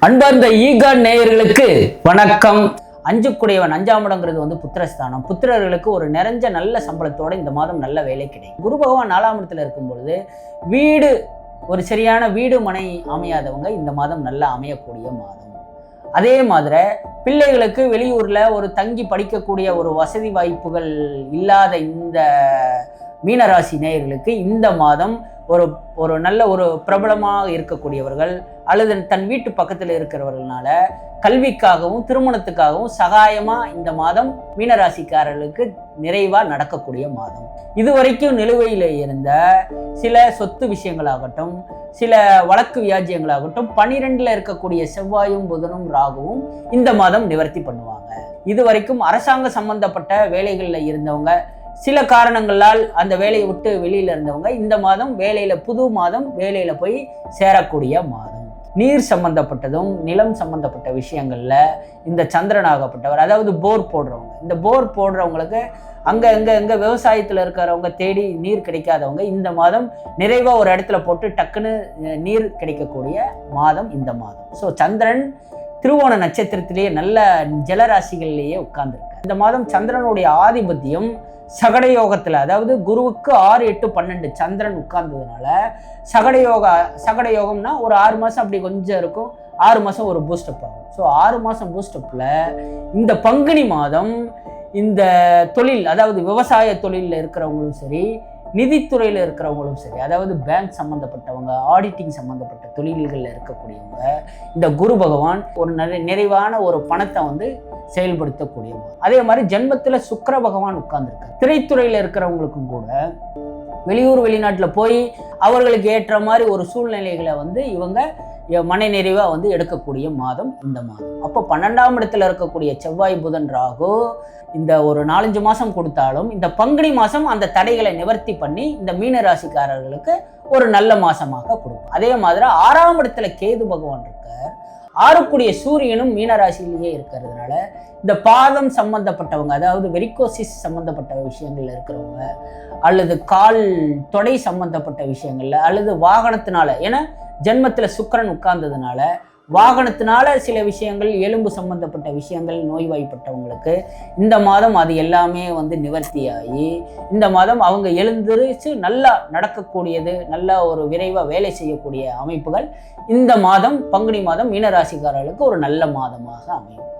அன்பார்ந்த ஈகான் நேயர்களுக்கு வணக்கம். அஞ்சுக்குடையவன் அஞ்சாம் இடங்கிறது வந்து புத்திரஸ்தானம். புத்திரர்களுக்கு ஒரு நிறைஞ்ச நல்ல சம்பளத்தோட இந்த மாதம் நல்ல வேலை கிடைக்கும். குரு பகவான் 4ஆம் இடத்துல இருக்கும் பொழுது வீடு ஒரு சரியான வீடு மனை அமையாதவங்க இந்த மாதம் நல்லா அமையக்கூடிய மாதம். அதே மாதிரி பிள்ளைகளுக்கு வெளியூர்ல ஒரு தங்கி படிக்கக்கூடிய ஒரு வசதி வாய்ப்புகள் இல்லாத இந்த மீனராசி நேயர்களுக்கு இந்த மாதம் ஒரு நல்ல ஒரு பிரபலமாக இருக்கக்கூடியவர்கள் அல்லது தன் வீட்டு பக்கத்தில் இருக்கிறவர்களால கல்விக்காகவும் திருமணத்துக்காகவும் சகாயமா இந்த மாதம் மீனராசிக்காரர்களுக்கு நிறைவா நடக்கக்கூடிய மாதம். இதுவரைக்கும் நிலுவையில் இருந்த சில சொத்து விஷயங்களாகட்டும், சில வழக்கு வியாஜ்யங்களாகட்டும் 12ல் இருக்கக்கூடிய செவ்வாயும் புதனும் ராகுவும் இந்த மாதம் நிவர்த்தி பண்ணுவாங்க. இதுவரைக்கும் அரசாங்க சம்பந்தப்பட்ட வேலைகளில் இருந்தவங்க சில காரணங்களால் அந்த வேலையை விட்டு வெளியில இருந்தவங்க இந்த மாதம் புது மாதம் வேலையில போய் சேரக்கூடிய மாதம். நீர் சம்பந்தப்பட்டதும் நிலம் சம்பந்தப்பட்ட விஷயங்கள்ல இந்த சந்திரனாகப்பட்டவர், அதாவது போர் போடுறவங்க, இந்த போர் போடுறவங்களுக்கு அங்க விவசாயத்துல இருக்கிறவங்க தேடி நீர் கிடைக்காதவங்க இந்த மாதம் நிறைவா ஒரு இடத்துல போட்டு டக்குன்னு நீர் கிடைக்கக்கூடிய மாதம் இந்த மாதம். ஸோ சந்திரன் திருவோண நட்சத்திரத்திலேயே நல்ல ஜலராசிகள்லேயே உட்கார்ந்துருக்கார். இந்த மாதம் சந்திரனுடைய ஆதிபத்தியம் சகடயோகத்தில், அதாவது குருவுக்கு 6, 8, 12 சந்திரன் உட்கார்ந்ததுனால சகடயோகம்னா ஒரு 6 மாதம் அப்படி கொஞ்சம் இருக்கும், 6 மாதம் ஒரு பூஸ்டப் ஆகும். ஸோ 6 மாதம் பூஸ்டப்பில் இந்த பங்குனி மாதம் இந்த தொழில், அதாவது விவசாய தொழிலில் இருக்கிறவங்களும் சரி, நிதித்துறையில் இருக்கிறவங்களும் சரி, அதாவது பேங்க் சம்மந்தப்பட்டவங்க, ஆடிட்டிங் சம்மந்தப்பட்ட தொழில்களில் இருக்கக்கூடியவங்க இந்த குரு பகவான் ஒரு நிறைவான ஒரு பணத்தை வந்து செயல்படுத்தக்கூடியவங்க. அதே மாதிரி ஜென்மத்தில் சுக்கிர பகவான் உட்கார்ந்துருக்கார். திரைத்துறையில் இருக்கிறவங்களுக்கும் கூட வெளியூர் வெளிநாட்டில் போய் அவர்களுக்கு ஏற்ற மாதிரி ஒரு சூழ்நிலைகளை வந்து இவங்க மன நிறைவாக வந்து எடுக்கக்கூடிய மாதம் இந்த மாதம். அப்போ 12ஆம் இடத்துல இருக்கக்கூடிய செவ்வாய் புதன் ராகு இந்த ஒரு 4-5 மாதம் கொடுத்தாலும் இந்த பங்குனி மாதம் அந்த தடைகளை நிவர்த்தி பண்ணி இந்த மீனராசிக்காரர்களுக்கு ஒரு நல்ல மாசமாக கொடுக்கும். அதே மாதிரி 6ஆம் இடத்துல கேது பகவான் இருக்கார். 6க்குடைய சூரியனும் மீனராசியிலேயே இருக்கிறதுனால இந்த பாதம் சம்பந்தப்பட்டவங்க, அதாவது வெரிகோசிஸ் சம்பந்தப்பட்ட விஷயங்கள்ல இருக்கிறவங்க, அல்லது கால் தொடை சம்பந்தப்பட்ட விஷயங்கள்ல, அல்லது வாகனத்தினால, ஏன்னா ஜென்மத்தில் சுக்கிரன் உட்கார்ந்ததுனால வாகனத்தினால சில விஷயங்கள், எலும்பு சம்பந்தப்பட்ட விஷயங்கள் நோய்வாய்ப்பட்டவங்களுக்கு இந்த மாதம் அது எல்லாமே வந்து நிவர்த்தியாகி இந்த மாதம் அவங்க எழுந்திருச்சு நல்லா நடக்கக்கூடியது, நல்ல ஒரு விரைவாக வேலை செய்யக்கூடிய அமைப்புகள் இந்த மாதம் பங்குனி மாதம் மீனராசிக்காரர்களுக்கு ஒரு நல்ல மாதமாக அமையும்.